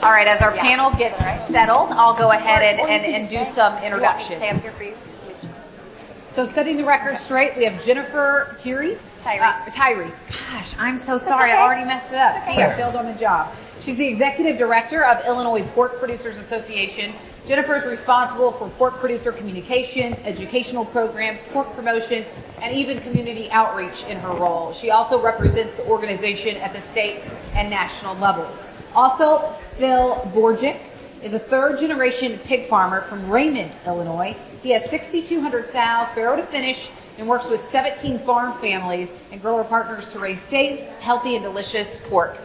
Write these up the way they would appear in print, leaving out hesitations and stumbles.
All right, as our panel gets settled, I'll go ahead and do some introductions. So setting the record straight, we have Jennifer Tirey. Tirey. Gosh, I'm so sorry. I already messed it up. See, I failed on the job. She's the Executive Director of Illinois Pork Producers Association. Jennifer is responsible for pork producer communications, educational programs, pork promotion, and even community outreach in her role. She also represents the organization at the state and national levels. Also, Phil Borgic is a third-generation pig farmer from Raymond, Illinois. He has 6,200 sows, farrow to finish, and works with 17 farm families and grower partners to raise safe, healthy, and delicious pork.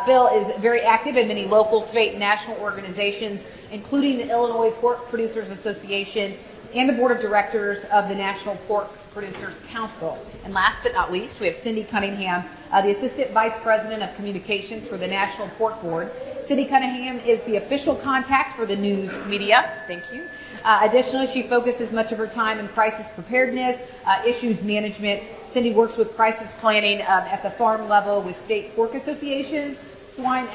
Phil is very active in many local, state, and national organizations, including the Illinois Pork Producers Association and the Board of Directors of the National Pork Producers Council. And last but not least, we have Cindy Cunningham, the Assistant Vice President of Communications for the National Pork Board. Cindy Cunningham is the official contact for the news media. Thank you. Additionally, she focuses much of her time in crisis preparedness, issues management. Cindy works with crisis planning at the farm level with state pork associations, swine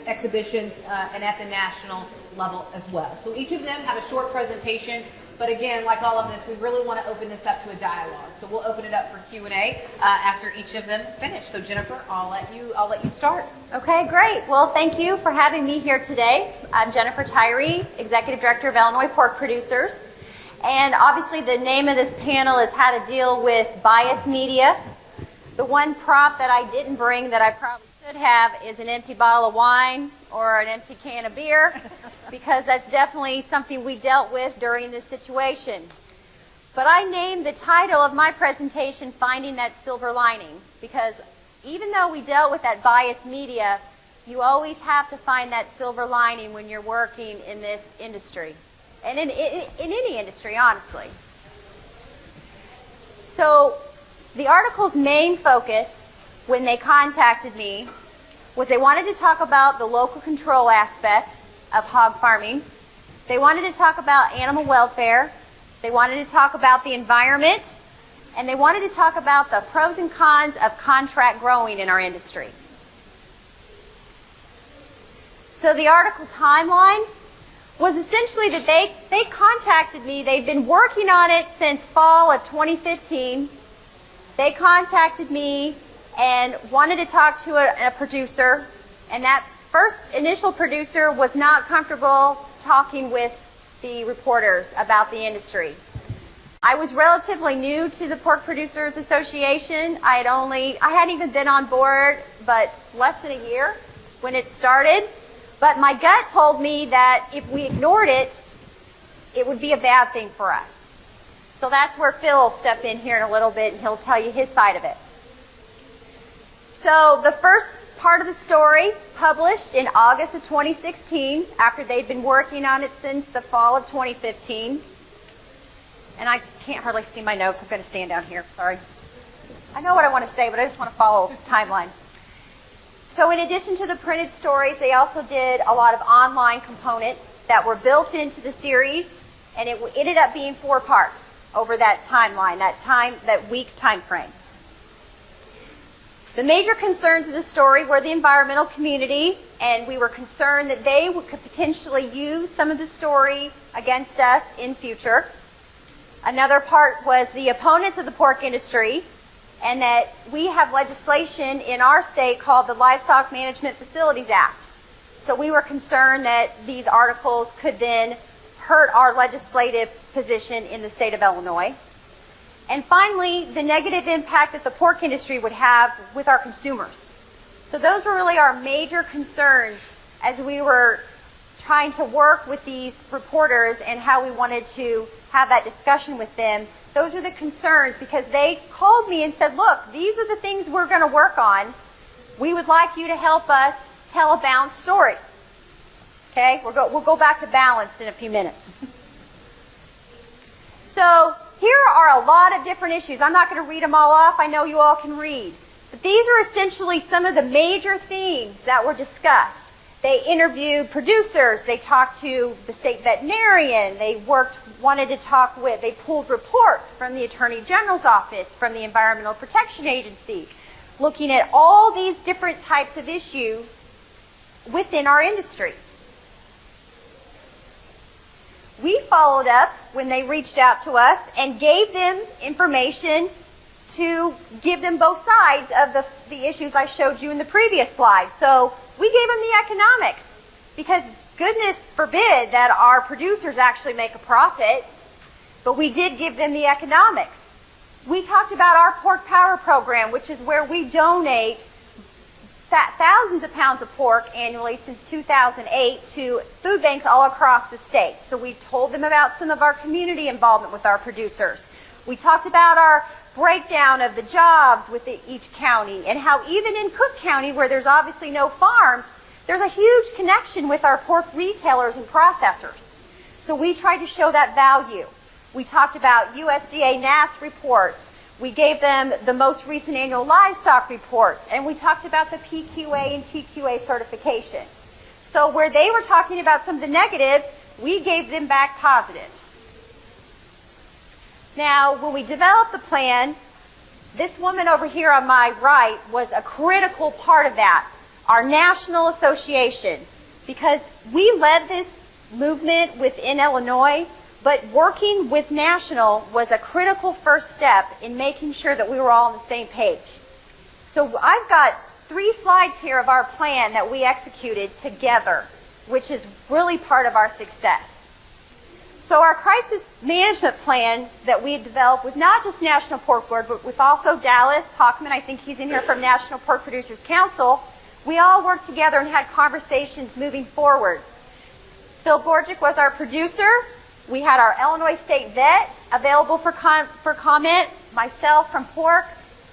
exhibitions, and at the national level as well. So each of them have a short presentation, but again, like all of this, we really want to open this up to a dialogue. So we'll open it up for Q&A after each of them finish. So Jennifer, I'll let you start. Okay, great. Well, thank you for having me here today. I'm Jennifer Tirey, Executive Director of Illinois Pork Producers. And obviously the name of this panel is how to deal with biased media. The one prop that I didn't bring that I probably should have is an empty bottle of wine or an empty can of beer, because that's definitely something we dealt with during this situation. But I named the title of my presentation Finding That Silver Lining, because even though we dealt with that biased media, you always have to find that silver lining when you're working in this industry. And in any industry, honestly. So the article's main focus when they contacted me was they wanted to talk about the local control aspect of hog farming. They wanted to talk about animal welfare. They wanted to talk about the environment. And they wanted to talk about the pros and cons of contract growing in our industry. So the article timeline was essentially that they contacted me. They'd been working on it since fall of 2015. They contacted me and wanted to talk to a producer, and that first initial producer was not comfortable talking with the reporters about the industry. I was relatively new to the Pork Producers Association. I hadn't even been on board but less than a year when it started. But my gut told me that if we ignored it, it would be a bad thing for us. So that's where Phil will step in here in a little bit, and he'll tell you his side of it. So the first part of the story published in August of 2016, after they'd been working on it since the fall of 2015. And I can't hardly see my notes. I'm going to stand down here. Sorry. I know what I want to say, but I just want to follow the timeline. So in addition to the printed stories, they also did a lot of online components that were built into the series, and it ended up being 4 parts over that timeline, that week time frame. The major concerns of the story were the environmental community, and we were concerned that they could potentially use some of the story against us in future. Another part was the opponents of the pork industry, and that we have legislation in our state called the Livestock Management Facilities Act. So we were concerned that these articles could then hurt our legislative position in the state of Illinois. And finally, the negative impact that the pork industry would have with our consumers. So those were really our major concerns as we were trying to work with these reporters and how we wanted to have that discussion with them. Those are the concerns, because they called me and said, look, these are the things we're going to work on. We would like you to help us tell a balanced story. Okay? We'll go back to balance in a few minutes. So here are a lot of different issues. I'm not going to read them all off. I know you all can read. But these are essentially some of the major themes that were discussed. They interviewed producers. They talked to the state veterinarian. They they pulled reports from the Attorney General's office, from the Environmental Protection Agency, looking at all these different types of issues within our industry. We followed up when they reached out to us and gave them information to give them both sides of the issues I showed you in the previous slide. So we gave them the economics, because goodness forbid that our producers actually make a profit, but we did give them the economics. We talked about our pork power program, which is where we donate thousands of pounds of pork annually since 2008 to food banks all across the state. So we told them about some of our community involvement with our producers. We talked about our breakdown of the jobs with each county, and how even in Cook County, where there's obviously no farms, there's a huge connection with our pork retailers and processors. So we tried to show that value. We talked about USDA NASS reports. We gave them the most recent annual livestock reports, and we talked about the PQA and TQA certification. So where they were talking about some of the negatives, we gave them back positives. Now, when we developed the plan, this woman over here on my right was a critical part of that, our national association, because we led this movement within Illinois, but working with national was a critical first step in making sure that we were all on the same page. So I've got 3 slides here of our plan that we executed together, which is really part of our success. So our crisis management plan that we had developed with not just National Pork Board, but with also Dallas Hockman, I think he's in here from National Pork Producers Council, we all worked together and had conversations moving forward. Phil Borgic was our producer. We had our Illinois State Vet available for comment, myself from Pork,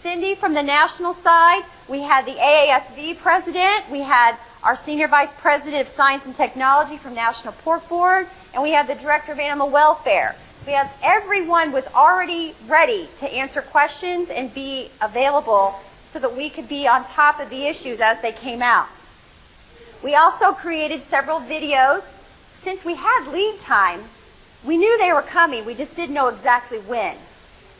Cindy from the national side. We had the AASV president. We had our Senior Vice President of Science and Technology from National Pork Board, and we had the Director of Animal Welfare. We had everyone was already ready to answer questions and be available so that we could be on top of the issues as they came out. We also created several videos. Since we had lead time, we knew they were coming, we just didn't know exactly when.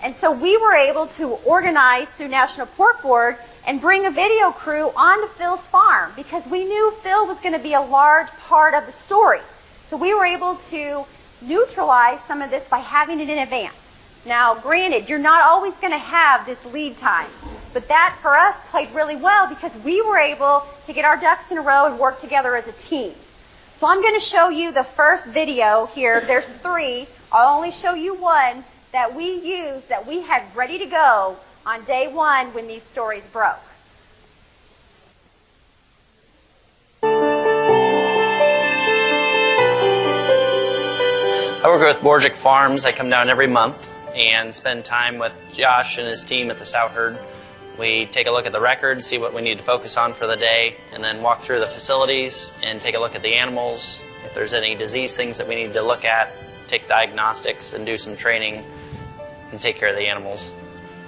And so we were able to organize through National Pork Board and bring a video crew onto Phil's farm, because we knew Phil was going to be a large part of the story. So we were able to neutralize some of this by having it in advance. Now, granted, you're not always going to have this lead time, but that for us played really well because we were able to get our ducks in a row and work together as a team. So I'm going to show you the first video here. There's 3. I'll only show you one that we used, that we had ready to go on day 1 when these stories broke. I work with Borgic Farms. I come down every month and spend time with Josh and his team at the sow herd. We take a look at the records, see what we need to focus on for the day, and then walk through the facilities and take a look at the animals. If there's any disease things that we need to look at, take diagnostics and do some training and take care of the animals.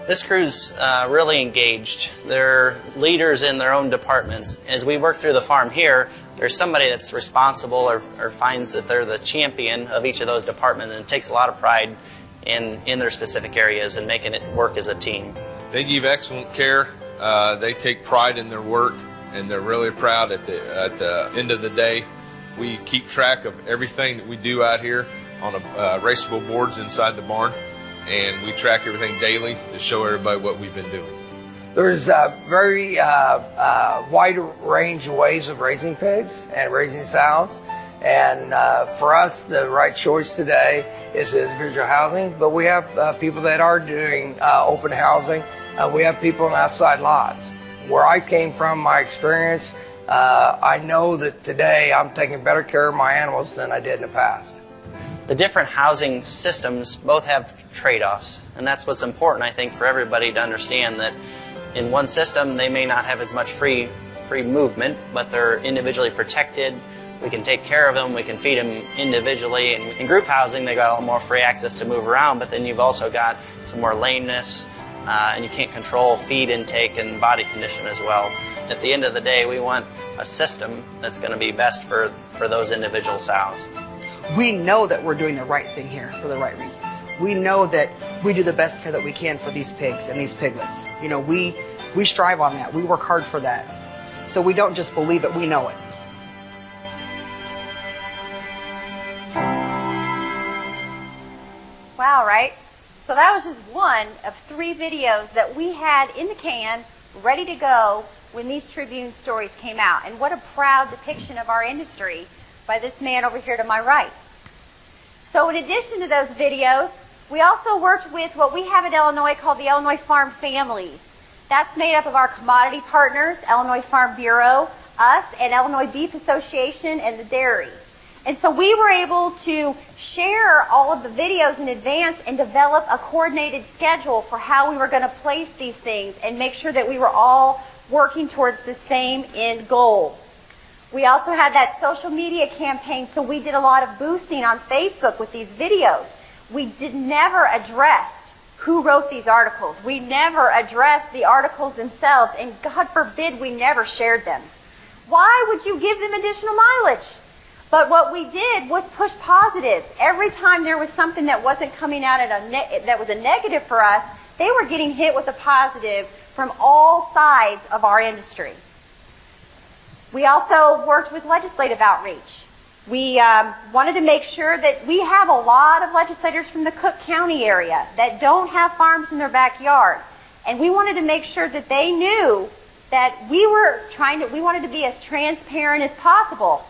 This crew's really engaged. They're leaders in their own departments. As we work through the farm here, there's somebody that's responsible or finds that they're the champion of each of those departments, and takes a lot of pride in their specific areas and making it work as a team. They give excellent care. They take pride in their work, and they're really proud at the end of the day. We keep track of everything that we do out here on raceable boards inside the barn, and we track everything daily to show everybody what we've been doing. There's a very wide range of ways of raising pigs and raising sows. And for us, the right choice today is individual housing. But we have people that are doing open housing. We have people in outside lots. Where I came from, my experience, I know that today I'm taking better care of my animals than I did in the past. The different housing systems both have trade-offs, and that's what's important, I think, for everybody to understand, that in one system they may not have as much free movement, but they're individually protected. We can take care of them, we can feed them individually. And in group housing, they got a little more free access to move around, but then you've also got some more lameness, and you can't control feed intake and body condition as well. At the end of the day, we want a system that's going to be best for those individual sows. We know that we're doing the right thing here for the right reasons. We know that we do the best care that we can for these pigs and these piglets. You know, we strive on that. We work hard for that. So we don't just believe it, we know it. Wow, right? So that was just one of 3 videos that we had in the can, ready to go when these Tribune stories came out. And what a proud depiction of our industry by this man over here to my right. So in addition to those videos, we also worked with what we have in Illinois called the Illinois Farm Families. That's made up of our commodity partners, Illinois Farm Bureau, us, and Illinois Beef Association, and the dairy. And so we were able to share all of the videos in advance and develop a coordinated schedule for how we were going to place these things and make sure that we were all working towards the same end goal. We also had that social media campaign, so we did a lot of boosting on Facebook with these videos. We never addressed who wrote these articles. We never addressed the articles themselves, and God forbid we never shared them. Why would you give them additional mileage? But what we did was push positives. Every time there was something that wasn't coming out that was a negative for us, they were getting hit with a positive from all sides of our industry. We also worked with legislative outreach. We wanted to make sure that we have a lot of legislators from the Cook County area that don't have farms in their backyard. And we wanted to make sure that they knew that we wanted to be as transparent as possible.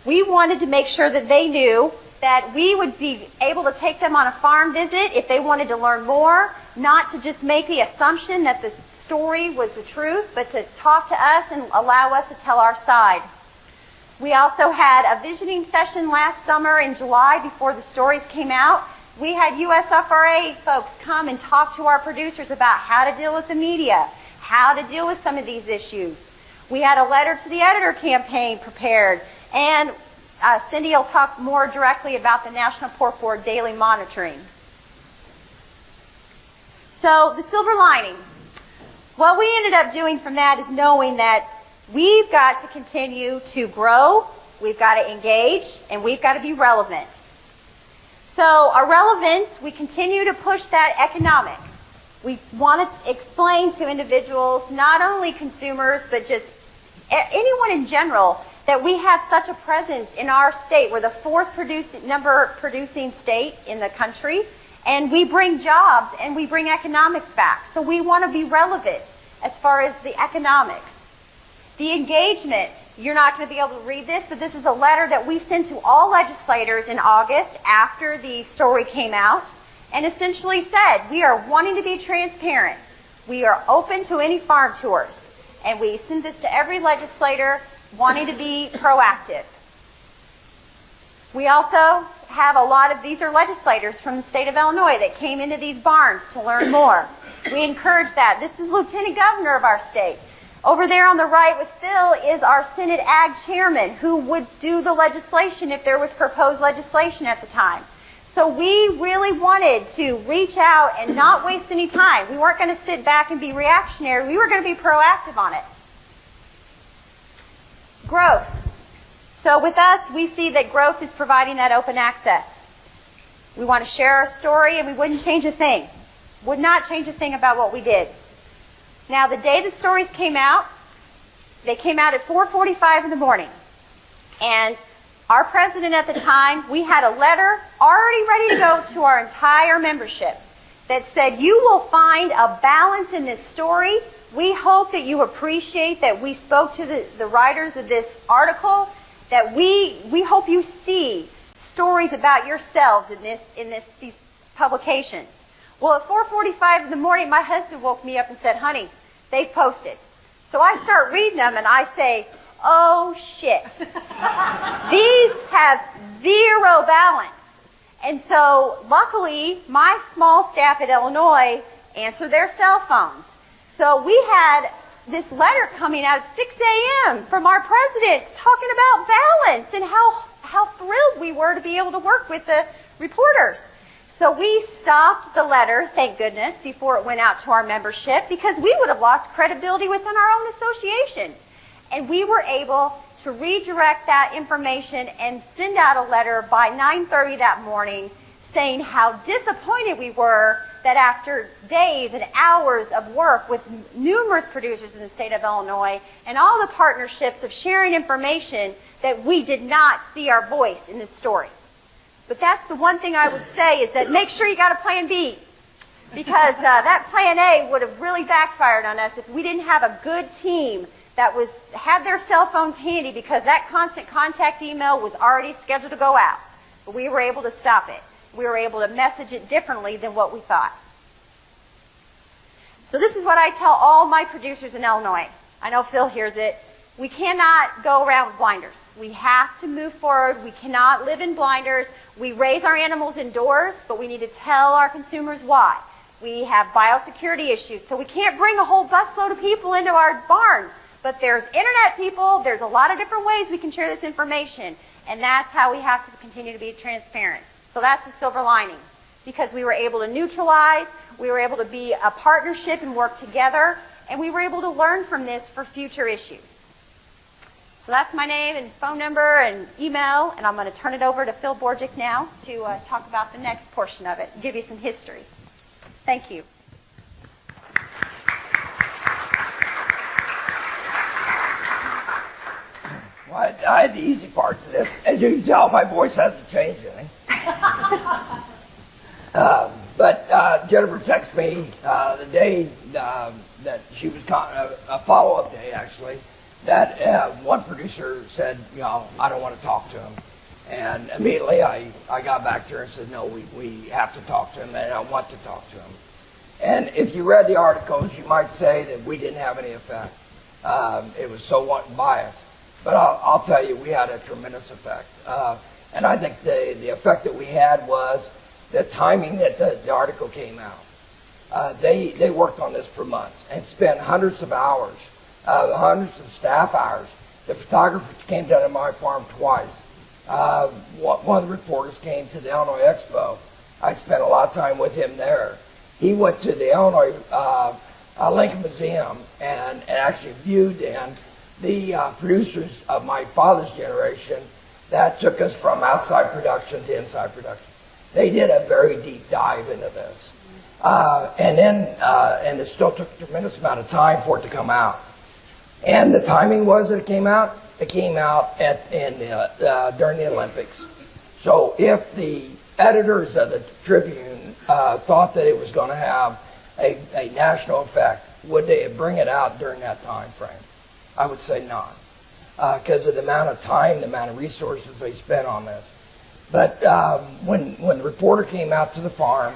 We wanted to make sure that they knew that we would be able to take them on a farm visit if they wanted to learn more, not to just make the assumption that the story was the truth, but to talk to us and allow us to tell our side. We also had a visioning session last summer in July before the stories came out. We had USFRA folks come and talk to our producers about how to deal with the media, how to deal with some of these issues. We had a letter to the editor campaign prepared, and Cindy will talk more directly about the National Pork Board daily monitoring. So the silver lining. What we ended up doing from that is knowing that we've got to continue to grow, we've got to engage, and we've got to be relevant. So our relevance, we continue to push that economic. We want to explain to individuals, not only consumers, but just anyone in general, that we have such a presence in our state. We're the 4th producing state in the country, and we bring jobs and we bring economics back. So we want to be relevant as far as the economics. The engagement, you're not going to be able to read this, but this is a letter that we sent to all legislators in August after the story came out, and essentially said, we are wanting to be transparent. We are open to any farm tours. And we send this to every legislator wanting to be proactive. We also have a lot of, these are legislators from the state of Illinois that came into these barns to learn more. We encourage that. This is Lieutenant Governor of our state. Over there on the right with Phil is our Senate Ag Chairman, who would do the legislation if there was proposed legislation at the time. So we really wanted to reach out and not waste any time. We weren't going to sit back and be reactionary. We were going to be proactive on it. Growth. So with us, we see that growth is providing that open access. We want to share our story, and we wouldn't change a thing. Would not change a thing about what we did. Now, the day the stories came out, they came out at 4:45 in the morning. And our president at the time, we had a letter already ready to go to our entire membership that said, you will find a balance in this story. We hope that you appreciate that we spoke to the writers of this article, that we hope you see stories about yourselves in these publications. Well, at 4:45 in the morning, my husband woke me up and said, honey, they've posted. So I start reading them and I say, oh shit. These have zero balance. And so luckily, my small staff at Illinois answer their cell phones. So we had this letter coming out at 6 a.m. from our president talking about balance and how thrilled we were to be able to work with the reporters. So we stopped the letter, thank goodness, before it went out to our membership, because we would have lost credibility within our own association. And we were able to redirect that information and send out a letter by 9:30 that morning saying how disappointed we were that after days and hours of work with numerous producers in the state of Illinois and all the partnerships of sharing information, that we did not see our voice in this story. But that's the one thing I would say is that make sure you got a plan B. Because that plan A would have really backfired on us if we didn't have a good team that had their cell phones handy, because that constant contact email was already scheduled to go out. But we were able to stop it. We were able to message it differently than what we thought. So this is what I tell all my producers in Illinois. I know Phil hears it. We cannot go around with blinders. We have to move forward. We cannot live in blinders. We raise our animals indoors, but we need to tell our consumers why. We have biosecurity issues, so we can't bring a whole busload of people into our barns. But there's internet people. There's a lot of different ways we can share this information, and that's how we have to continue to be transparent. So that's the silver lining, because we were able to neutralize, we were able to be a partnership and work together, and we were able to learn from this for future issues. So that's my name and phone number and email, and I'm going to turn it over to Phil Borgic now to talk about the next portion of it and give you some history. Thank you. Well, I had the easy part to this. As you can tell, my voice hasn't changed any. But Jennifer texted me the day that she was a follow-up day, actually, that one producer said, I don't want to talk to him. And immediately I got back to her and said, no, we have to talk to him, and I want to talk to him. And if you read the articles, you might say that we didn't have any effect. It was so biased. But I'll tell you, we had a tremendous effect. And I think the effect that we had was the timing that the article came out. They worked on this for months and spent hundreds of hours, hundreds of staff hours. The photographer came down to my farm twice. One of the reporters came to the Illinois Expo. I spent a lot of time with him there. He went to the Illinois Lincoln Museum and actually viewed the producers of my father's generation that took us from outside production to inside production. They did a very deep dive into this. And it still took a tremendous amount of time for it to come out. And the timing was that it came out during the Olympics. So if the editors of the Tribune thought that it was going to have a national effect, would they bring it out during that time frame? I would say not, because of the amount of time, the amount of resources they spent on this. But when the reporter came out to the farm,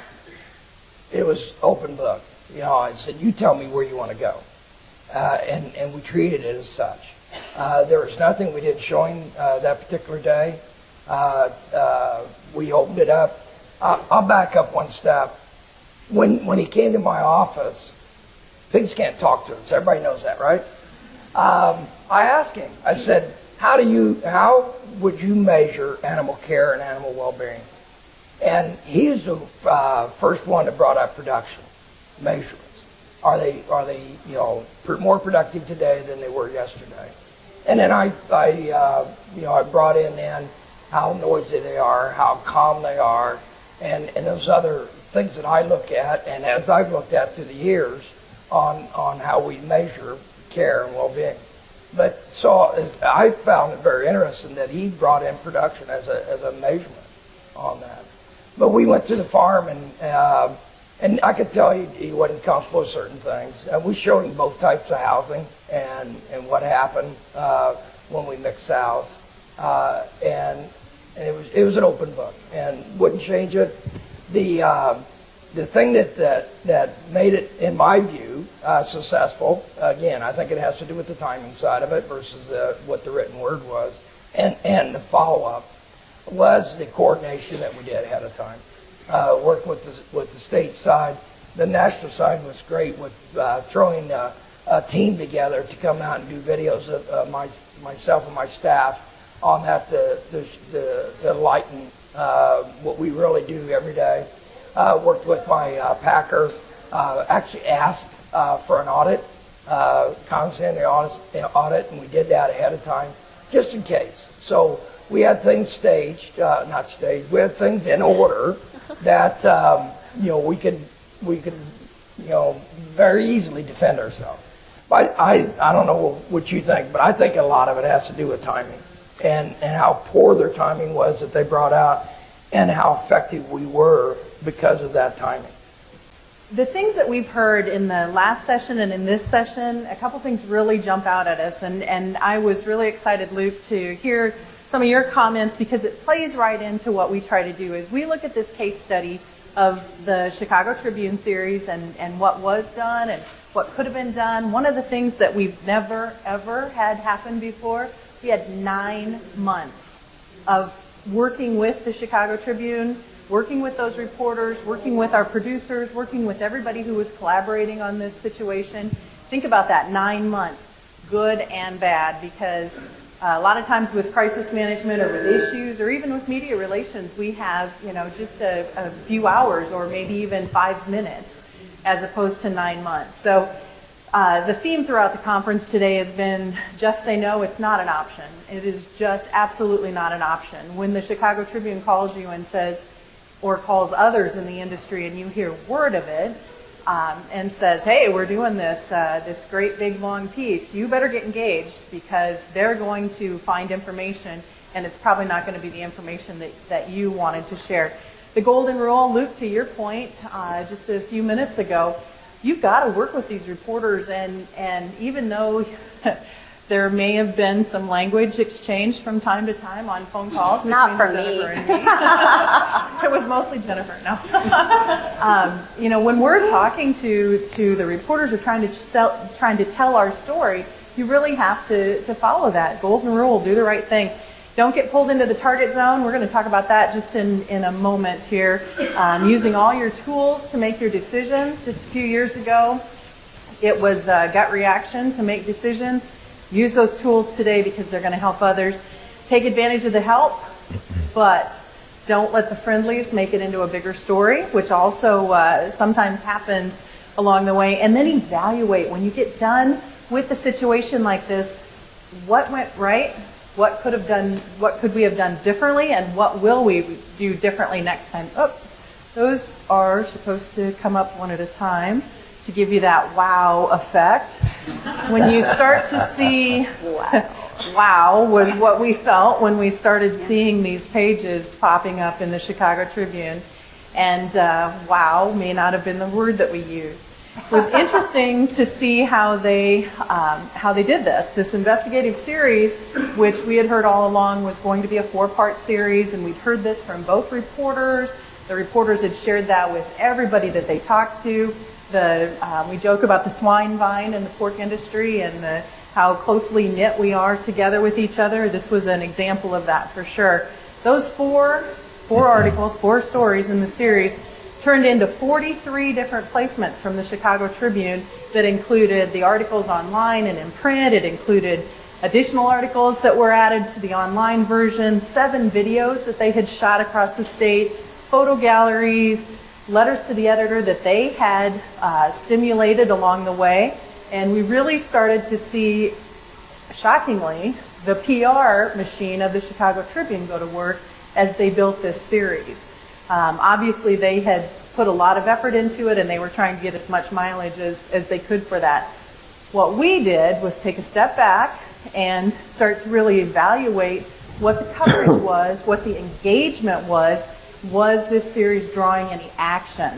it was open book. I said, you tell me where you want to go. And we treated it as such. There was nothing we didn't show him that particular day. We opened it up. I'll back up one step. When he came to my office, pigs can't talk to us. Everybody knows that, right? I asked him, I said, how would you measure animal care and animal well-being? And he's the first one that brought up production measurements. Are they more productive today than they were yesterday? And then I brought in then how noisy they are, how calm they are, and those other things that I look at, and as I've looked at through the years on how we measure care and well-being. But so I found it very interesting that he brought in production as a measurement on that. But we went to the farm, and I could tell he wasn't comfortable with certain things. We showed him both types of housing and what happened when we mixed sows. And it was an open book and wouldn't change it. The thing that made it, in my view, successful, again, I think it has to do with the timing side of it versus what the written word was, and the follow-up was the coordination that we did ahead of time. Worked with the state side. The national side was great with throwing a team together to come out and do videos of myself and my staff on that to lighten what we really do every day. Worked with my packer. Actually asked for an audit. Cunningham audit, and we did that ahead of time, just in case. So we had things staged, not staged. We had things in order that we could very easily defend ourselves. But I don't know what you think, but I think a lot of it has to do with timing and how poor their timing was that they brought out. and how effective we were because of that timing. The things that we've heard in the last session and in this session, a couple things really jump out at us. And I was really excited, Luke, to hear some of your comments because it plays right into what we try to do. Is we look at this case study of the Chicago Tribune series and what was done and what could have been done. One of the things that we've never, ever had happen before, we had 9 months of working with the Chicago Tribune, working with those reporters, working with our producers, working with everybody who was collaborating on this situation. Think about that, 9 months, good and bad, because a lot of times with crisis management or with issues or even with media relations, we have, just a few hours or maybe even 5 minutes as opposed to 9 months. So the theme throughout the conference today has been just say no, it's not an option. It is just absolutely not an option. When the Chicago Tribune calls you and says, or calls others in the industry and you hear word of it and says, hey, we're doing this great big long piece, you better get engaged because they're going to find information and it's probably not going to be the information that you wanted to share. The golden rule, Luke, to your point just a few minutes ago, you've got to work with these reporters and even though there may have been some language exchanged from time to time on phone calls. Not for Jennifer me. And me. It was mostly Jennifer, no. When we're talking to the reporters or trying to tell our story, you really have to follow that golden rule, do the right thing. Don't get pulled into the target zone. We're going to talk about that just in a moment here. Using all your tools to make your decisions. Just a few years ago, it was gut reaction to make decisions. Use those tools today because they're going to help others. Take advantage of the help, but don't let the friendlies make it into a bigger story, which also sometimes happens along the way. And then evaluate when you get done with a situation like this, what went right, what could we have done differently, and what will we do differently next time. Oh, those are supposed to come up one at a time to give you that wow effect. When you start to see, wow was what we felt when we started seeing these pages popping up in the Chicago Tribune. And wow may not have been the word that we used. It was interesting to see how they did this investigative series, which we had heard all along was going to be a 4-part series, and we'd heard this from both reporters. The reporters had shared that with everybody that they talked to. We joke about the swine vine in the pork industry and how closely knit we are together with each other. This was an example of that for sure. Those four articles, 4 stories in the series turned into 43 different placements from the Chicago Tribune that included the articles online and in print. It included additional articles that were added to the online version, 7 videos that they had shot across the state, photo galleries, letters to the editor that they had stimulated along the way. And we really started to see, shockingly, the PR machine of the Chicago Tribune go to work as they built this series. Obviously, they had put a lot of effort into it, and they were trying to get as much mileage as they could for that. What we did was take a step back and start to really evaluate what the coverage was, what the engagement was this series drawing any action?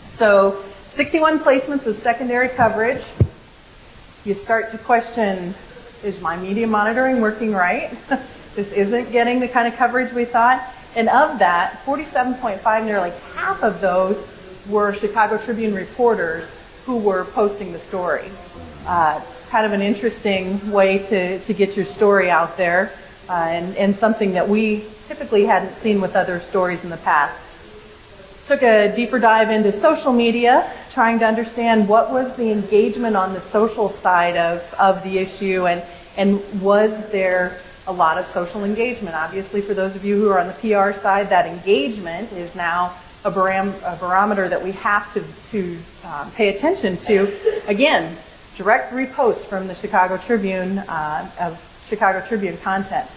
So 61 placements of secondary coverage. You start to question, is my media monitoring working right? This isn't getting the kind of coverage we thought. And of that, 47.5, nearly half of those were Chicago Tribune reporters who were posting the story. Kind of an interesting way to get your story out there, and something that we typically hadn't seen with other stories in the past. Took a deeper dive into social media, trying to understand what was the engagement on the social side of the issue, and was there a lot of social engagement. Obviously, for those of you who are on the PR side, that engagement is now a barometer that we have to pay attention to. Again, direct repost from the Chicago Tribune of Chicago Tribune content.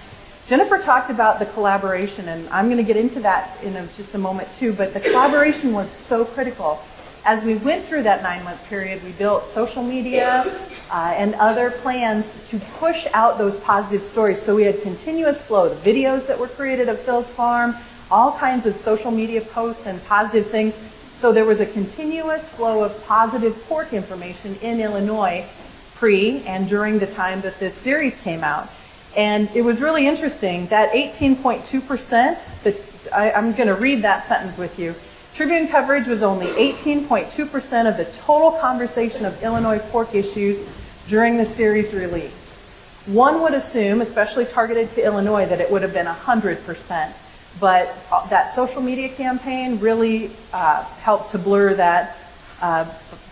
Jennifer talked about the collaboration, and I'm going to get into that in just a moment too, but the collaboration was so critical. As we went through that 9-month period, we built social media and other plans to push out those positive stories. So we had continuous flow. The videos that were created of Phil's Farm, all kinds of social media posts and positive things. So there was a continuous flow of positive pork information in Illinois pre and during the time that this series came out. And it was really interesting that 18.2%, I'm going to read that sentence with you. Tribune coverage was only 18.2% of the total conversation of Illinois pork issues during the series release. One would assume, especially targeted to Illinois, that it would have been 100%. But that social media campaign really helped to blur that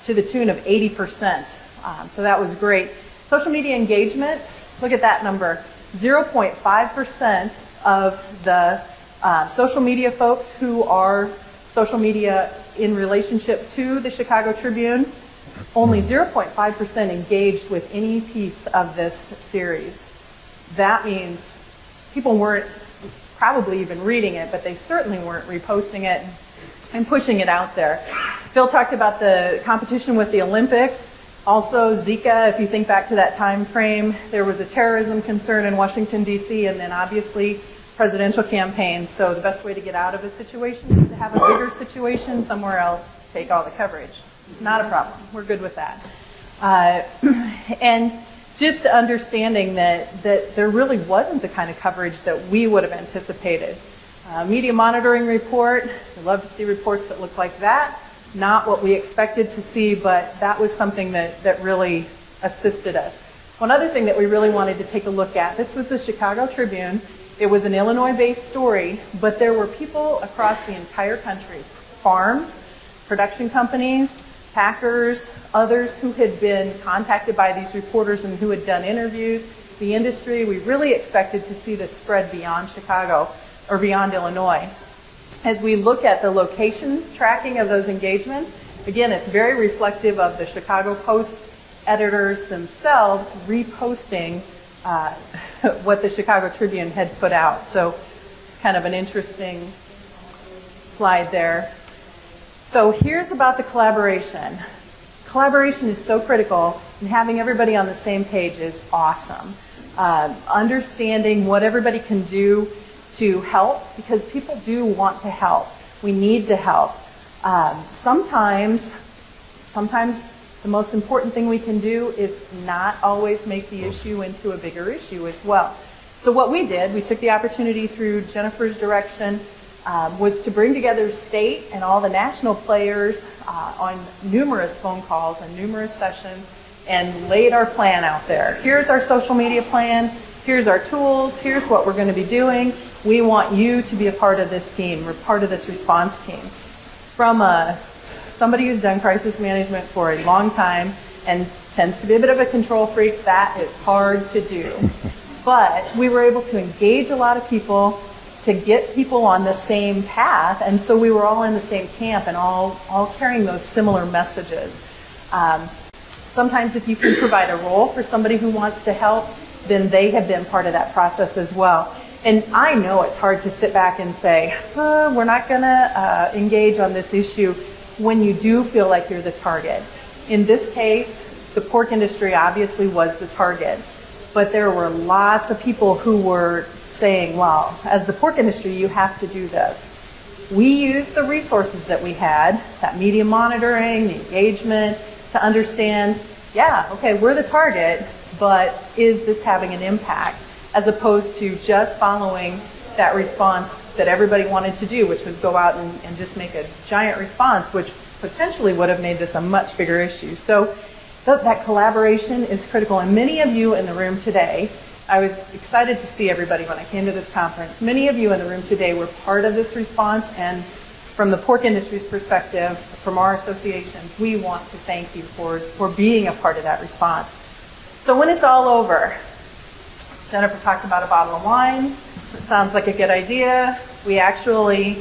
to the tune of 80%. So that was great. Social media engagement, look at that number. 0.5% of the social media folks who are social media in relationship to the Chicago Tribune, only 0.5% engaged with any piece of this series. That means people weren't probably even reading it, but they certainly weren't reposting it and pushing it out there. Phil talked about the competition with the Olympics. Also, Zika, if you think back to that time frame, there was a terrorism concern in Washington, D.C., and then obviously presidential campaigns. So the best way to get out of a situation is to have a bigger situation somewhere else, take all the coverage. Not a problem. We're good with that. And just understanding that there really wasn't the kind of coverage that we would have anticipated. Media monitoring report, we love to see reports that look like that. Not what we expected to see, but that was something that really assisted us. One other thing that we really wanted to take a look at, this was the Chicago Tribune. It was an Illinois-based story, but there were people across the entire country, farms, production companies, packers, others who had been contacted by these reporters and who had done interviews, the industry. We really expected to see this spread beyond Chicago or beyond Illinois. As we look at the location tracking of those engagements, again, it's very reflective of the Chicago Post editors themselves reposting what the Chicago Tribune had put out. So just kind of an interesting slide there. So here's about the collaboration. Collaboration is so critical, and having everybody on the same page is awesome. Understanding what everybody can do to help, because people do want to help. We need to help. Sometimes the most important thing we can do is not always make the issue into a bigger issue as well. So what we did, we took the opportunity through Jennifer's direction, was to bring together state and all the national players on numerous phone calls and numerous sessions and laid our plan out there. Here's our social media plan. Here's our tools. Here's what we're going to be doing. We want you to be a part of this team. We're part of this response team. From somebody who's done crisis management for a long time and tends to be a bit of a control freak, that is hard to do. But we were able to engage a lot of people to get people on the same path, and so we were all in the same camp and all carrying those similar messages. Sometimes if you can provide a role for somebody who wants to help, then they have been part of that process as well. And I know it's hard to sit back and say, we're not going to engage on this issue when you do feel like you're the target. In this case, the pork industry obviously was the target, but there were lots of people who were saying, well, as the pork industry, you have to do this. We used the resources that we had, that media monitoring, the engagement, to understand, yeah, okay, we're the target, but is this having an impact? As opposed to just following that response that everybody wanted to do, which was go out and just make a giant response, which potentially would have made this a much bigger issue. So that collaboration is critical. And many of you in the room today, I was excited to see everybody when I came to this conference. Many of you in the room today were part of this response, and from the pork industry's perspective, from our associations, we want to thank you for being a part of that response. So when it's all over, Jennifer talked about a bottle of wine. It sounds like a good idea. We actually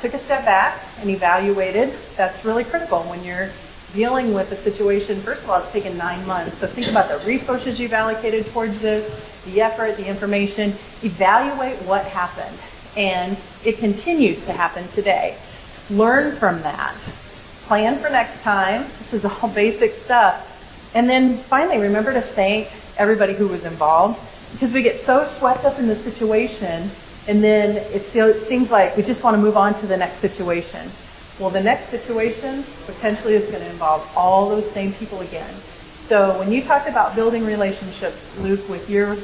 took a step back and evaluated. That's really critical when you're dealing with a situation. First of all, it's taken 9 months. So think about the resources you've allocated towards this, the effort, the information. Evaluate what happened. And it continues to happen today. Learn from that. Plan for next time. This is all basic stuff. And then finally, remember to thank everybody who was involved, because we get so swept up in the situation And then it seems like we just want to move on to the next situation. Well, the next situation potentially is going to involve all those same people again. So when you talked about building relationships, Luke, with your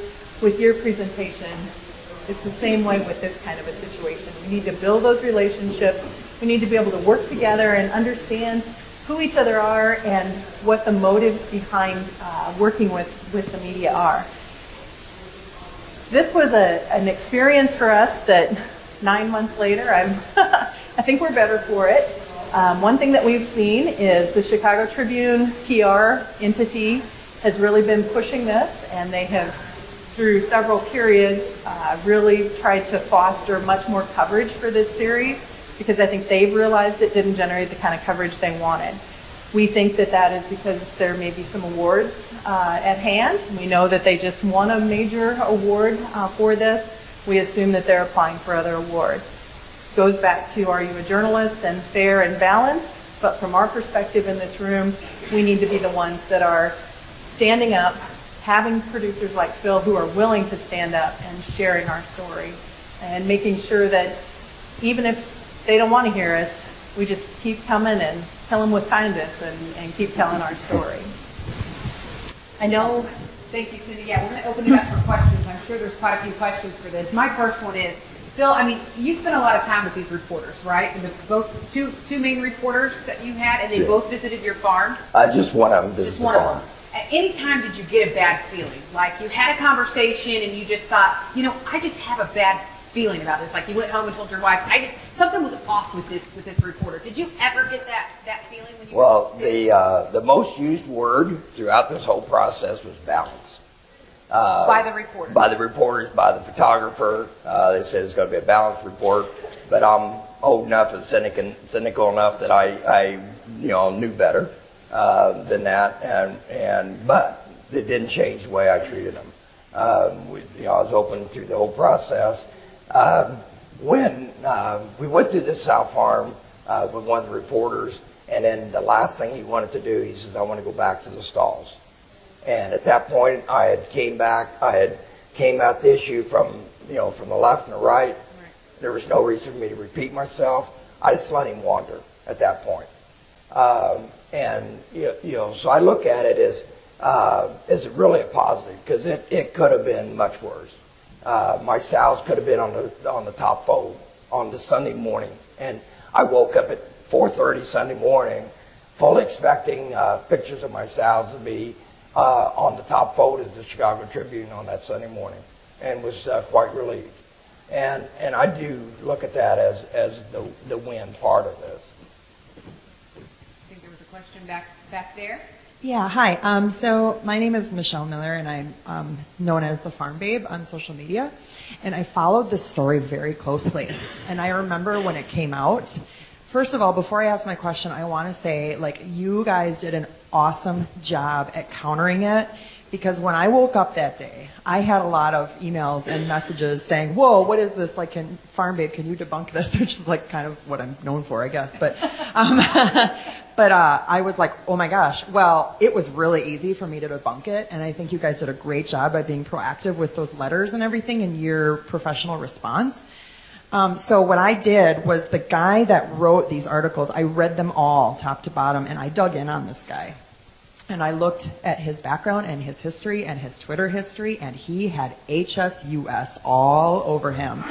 presentation, it's the same way with this kind of a situation. We need to build those relationships. We need to be able to work together and understand who each other are and what the motives behind working with the media are. This was an experience for us that 9 months later, I think we're better for it. One thing that we've seen is the Chicago Tribune PR entity has really been pushing this, and they have, through several periods, really tried to foster much more coverage for this series, because I think they've realized it didn't generate the kind of coverage they wanted. We think that that is because there may be some awards at hand. We know that they just won a major award for this. We assume that they're applying for other awards. Goes back to, are you a journalist and fair and balanced? But from our perspective in this room, we need to be the ones that are standing up, having producers like Phil who are willing to stand up and sharing our story, and making sure that even if they don't want to hear us, we just keep coming and tell them with kindness and keep telling our story. I know. Thank you, Cindy. Yeah, we're going to open it up for questions. I'm sure there's quite a few questions for this. My first one is, Phil, I mean, you spent a lot of time with these reporters, right? And both two main reporters that you had, and they both visited your farm? Just one of them visited the farm. At any time did you get a bad feeling? Like you had a conversation and you just thought, I just have a bad feeling about this. Like you went home and told your wife, something was off with this reporter. Did you ever get that feeling when you the most used word throughout this whole process was balance. By the reporters? By the reporters, by the photographer. They said it's going to be a balanced report. But I'm old enough and cynical enough that I knew better than that. But it didn't change the way I treated them. I was open through the whole process. When we went through the South Farm with one of the reporters, and then the last thing he wanted to do, he says, I want to go back to the stalls. And at that point, I had came at the issue from the left and the right. There was no reason for me to repeat myself. I just let him wander at that point. So I look at it as it really a positive, because it could have been much worse. My sows could have been on the top fold on the Sunday morning, and I woke up at 4:30 Sunday morning, fully expecting pictures of my sows to be on the top fold of the Chicago Tribune on that Sunday morning, and was quite relieved. And I do look at that as the win part of this. I think there was a question back there. Yeah, hi. So my name is Michelle Miller, and I'm known as the Farm Babe on social media. And I followed this story very closely. And I remember when it came out. First of all, before I ask my question, I want to say, you guys did an awesome job at countering it. Because when I woke up that day, I had a lot of emails and messages saying, whoa, what is this? Farm Babe, can you debunk this? Which is kind of what I'm known for, I guess. But I was like, oh my gosh. Well, it was really easy for me to debunk it. And I think you guys did a great job by being proactive with those letters and everything in your professional response. So what I did was the guy that wrote these articles, I read them all top to bottom, and I dug in on this guy. And I looked at his background and his history and his Twitter history, and he had HSUS all over him,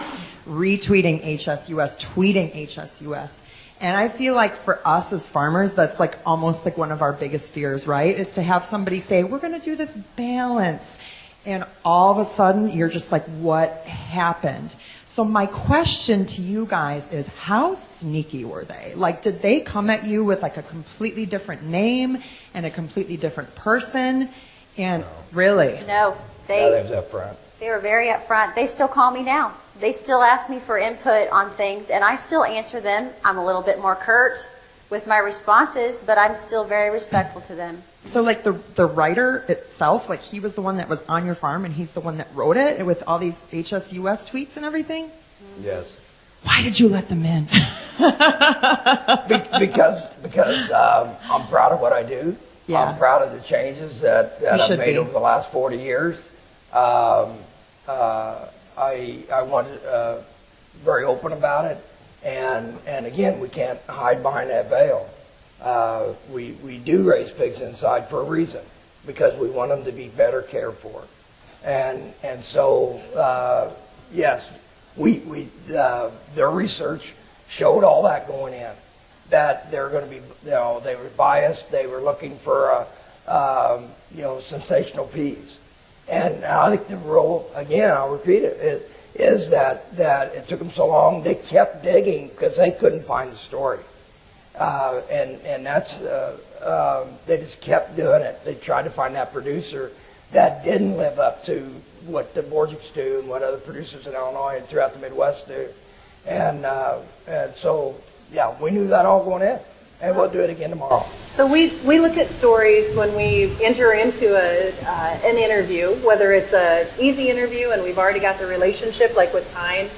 retweeting HSUS, tweeting HSUS. And I feel like for us as farmers, that's almost one of our biggest fears, right? Is to have somebody say, we're going to do this balance. And all of a sudden, you're just like, what happened? So my question to you guys is, how sneaky were they? Did they come at you with a completely different name and a completely different person? And really? No, they was up front. They were very upfront. They still call me now. They still ask me for input on things, and I still answer them. I'm a little bit more curt with my responses, but I'm still very respectful to them. So the writer itself, he was the one that was on your farm and he's the one that wrote it with all these HSUS tweets and everything? Yes. Why did you let them in? because I'm proud of what I do. Yeah. I'm proud of the changes that I've made over the last 40 years. I wanted very open about it, and again, we can't hide behind that veil. We do raise pigs inside for a reason, because we want them to be better cared for, and so yes, their research showed all that going in, that they're going to be, they were biased, they were looking for sensational piece. And I think the role, again, I'll repeat it, is that it took them so long, they kept digging because they couldn't find the story. And that's, they just kept doing it. They tried to find that producer that didn't live up to what the Borgics do and what other producers in Illinois and throughout the Midwest do. And so, yeah, we knew that all going in. And we'll do it again tomorrow. So we look at stories when we enter into an interview, whether it's an easy interview and we've already got the relationship, like with Tyne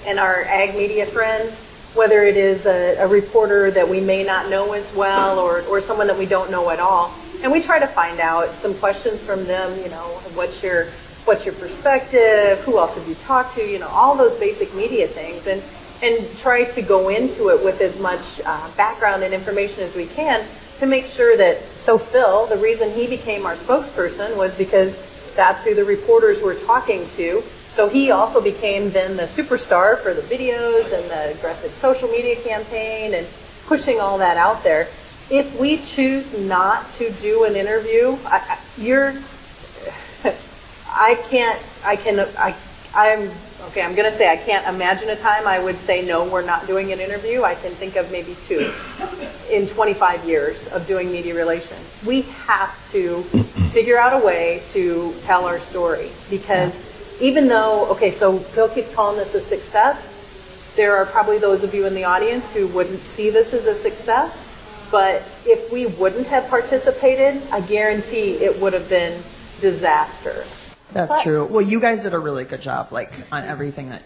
and our ag media friends, whether it is a reporter that we may not know as well, or someone that we don't know at all. And we try to find out some questions from them, what's your perspective, who else have you talked to, all those basic media things. And try to go into it with as much background and information as we can to make sure that, so Phil, the reason he became our spokesperson was because that's who the reporters were talking to. So he also became then the superstar for the videos and the aggressive social media campaign and pushing all that out there. If we choose not to do an interview, I'm going to say I can't imagine a time I would say, no, we're not doing an interview. I can think of maybe 2 in 25 years of doing media relations. We have to figure out a way to tell our story, because even though, so Phil keeps calling this a success, there are probably those of you in the audience who wouldn't see this as a success, but if we wouldn't have participated, I guarantee it would have been disastrous. That's true. Well, you guys did a really good job, on everything that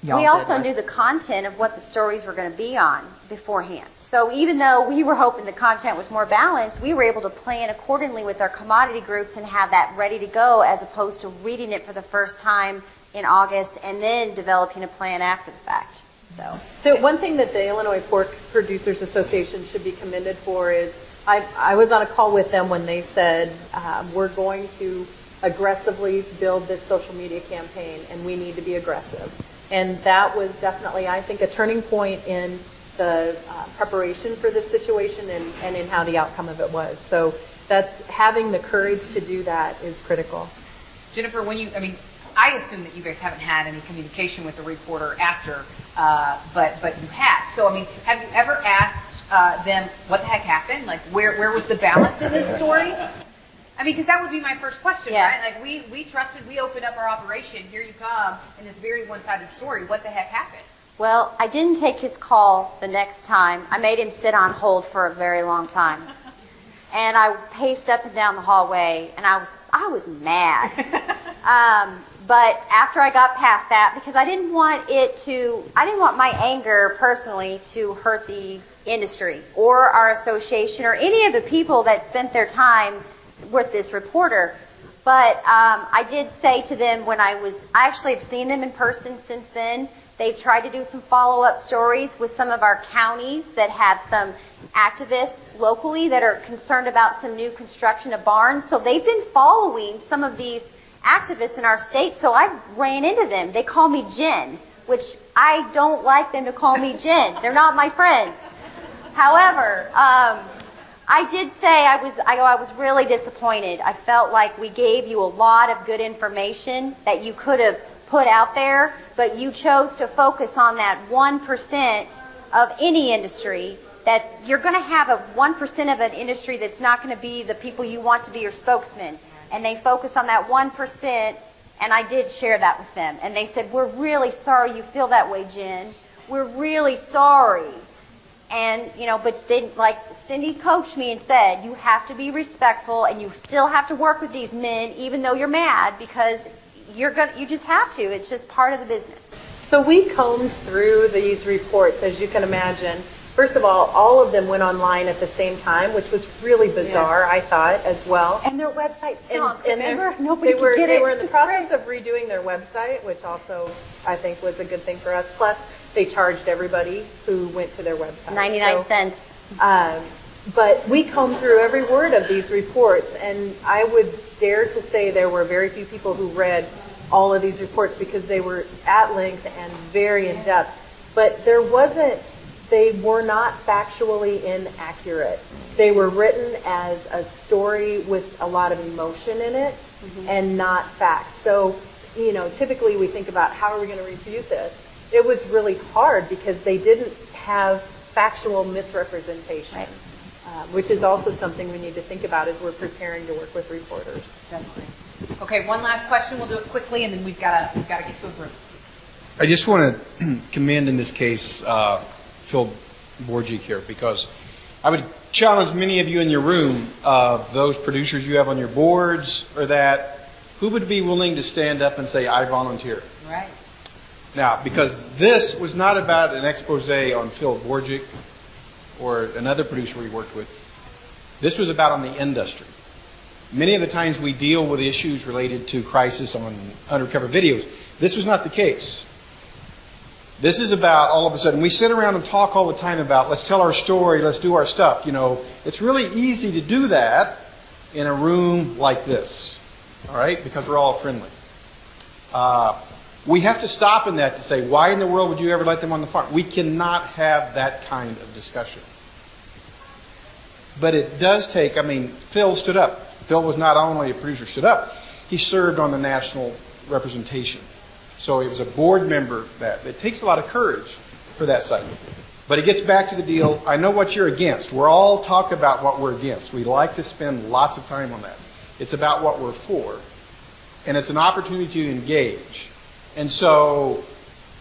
y'all did. We also knew the content of what the stories were going to be on beforehand. So even though we were hoping the content was more balanced, we were able to plan accordingly with our commodity groups and have that ready to go, as opposed to reading it for the first time in August and then developing a plan after the fact. So one thing that the Illinois Pork Producers Association should be commended for is, I was on a call with them when they said, we're going to aggressively build this social media campaign, and we need to be aggressive. And that was definitely, I think, a turning point in the preparation for this situation and in how the outcome of it was. So that's, having the courage to do that is critical. Jennifer, I assume that you guys haven't had any communication with the reporter after, but you have. So, have you ever asked them what the heck happened? Where was the balance in this story? Because that would be my first question, right? We trusted, we opened up our operation, here you come, in this very one-sided story. What the heck happened? Well, I didn't take his call the next time. I made him sit on hold for a very long time. And I paced up and down the hallway, and I was mad. But after I got past that, because I didn't want my anger personally to hurt the industry or our association or any of the people that spent their time with this reporter. But I did say to them I actually have seen them in person since then. They've tried to do some follow-up stories with some of our counties that have some activists locally that are concerned about some new construction of barns. So they've been following some of these activists in our state. So I ran into them. They call me Jen, which I don't like them to call me Jen. They're not my friends. However, I did say I was really disappointed. I felt like we gave you a lot of good information that you could have put out there, but you chose to focus on that 1% of any industry. You're going to have a 1% of an industry that's not going to be the people you want to be your spokesman. And they focus on that 1%, and I did share that with them. And they said, we're really sorry you feel that way, Jen. We're really sorry. And, but then, like Cindy coached me and said, you have to be respectful, and you still have to work with these men, even though you're mad, because you just have to. It's just part of the business. So we combed through these reports, as you can imagine. First of all of them went online at the same time, which was really bizarre, I thought, as well. And their website stunk. And Remember? Nobody could get it. They were in the process of redoing their website, which also I think was a good thing for us. Plus, they charged everybody who went to their website. 99 cents. But we combed through every word of these reports, and I would dare to say there were very few people who read all of these reports because they were at length and very in-depth. But they were not factually inaccurate. They were written as a story with a lot of emotion in it and not fact. So, typically we think about how are we going to refute this? It was really hard because they didn't have factual misrepresentation. Right. Which is also something we need to think about as we're preparing to work with reporters. Definitely. Okay, one last question. We'll do it quickly, and then we've got to get to a break. I just want to commend in this case Phil Borgic here, because I would challenge many of you in your room, those producers you have on your boards, or that, who would be willing to stand up and say, I volunteer? Right. Now, because this was not about an expose on Phil Borgic or another producer we worked with. This was about on the industry. Many of the times we deal with issues related to crisis on undercover videos. This was not the case. This is about all of a sudden, we sit around and talk all the time about, let's tell our story, let's do our stuff. It's really easy to do that in a room like this, all right, because we're all friendly. We have to stop in that to say, why in the world would you ever let them on the farm? We cannot have that kind of discussion. But it does take, Phil stood up. Phil was not only a producer, stood up, he served on the national representation. So he was a board member. It takes a lot of courage for that side. But it gets back to the deal, I know what you're against. We're all talk about what we're against. We like to spend lots of time on that. It's about what we're for. And it's an opportunity to engage. And so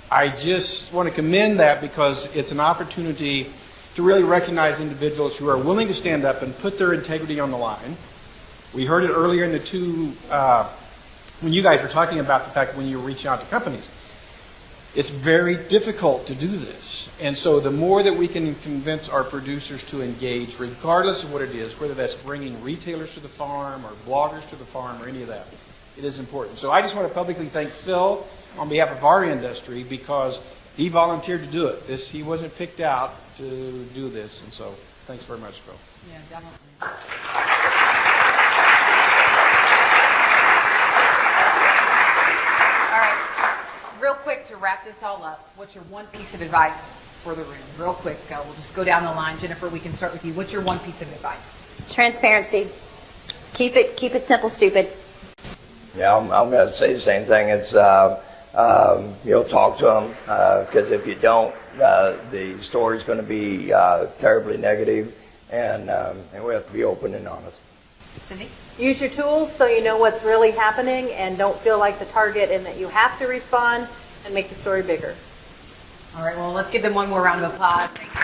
I just want to commend that because it's an opportunity to really recognize individuals who are willing to stand up and put their integrity on the line. We heard it earlier in the when you guys were talking about the fact when you were reaching out to companies. It's very difficult to do this. And so the more that we can convince our producers to engage, regardless of what it is, whether that's bringing retailers to the farm or bloggers to the farm or any of that, it is important. So I just want to publicly thank Phil on behalf of our industry because he volunteered to do it. He wasn't picked out to do this, and so thanks very much, Phil. Yeah, definitely. All right, real quick to wrap this all up, what's your one piece of advice for the room? Real quick, we'll just go down the line. Jennifer, we can start with you. What's your one piece of advice? Transparency. Keep it simple, stupid. Yeah, I'm going to say the same thing. It's talk to them because if you don't, the story's going to be terribly negative, and we have to be open and honest. Cindy? Use your tools so you know what's really happening and don't feel like the target and that you have to respond and make the story bigger. All right, well, let's give them one more round of applause. Thank you.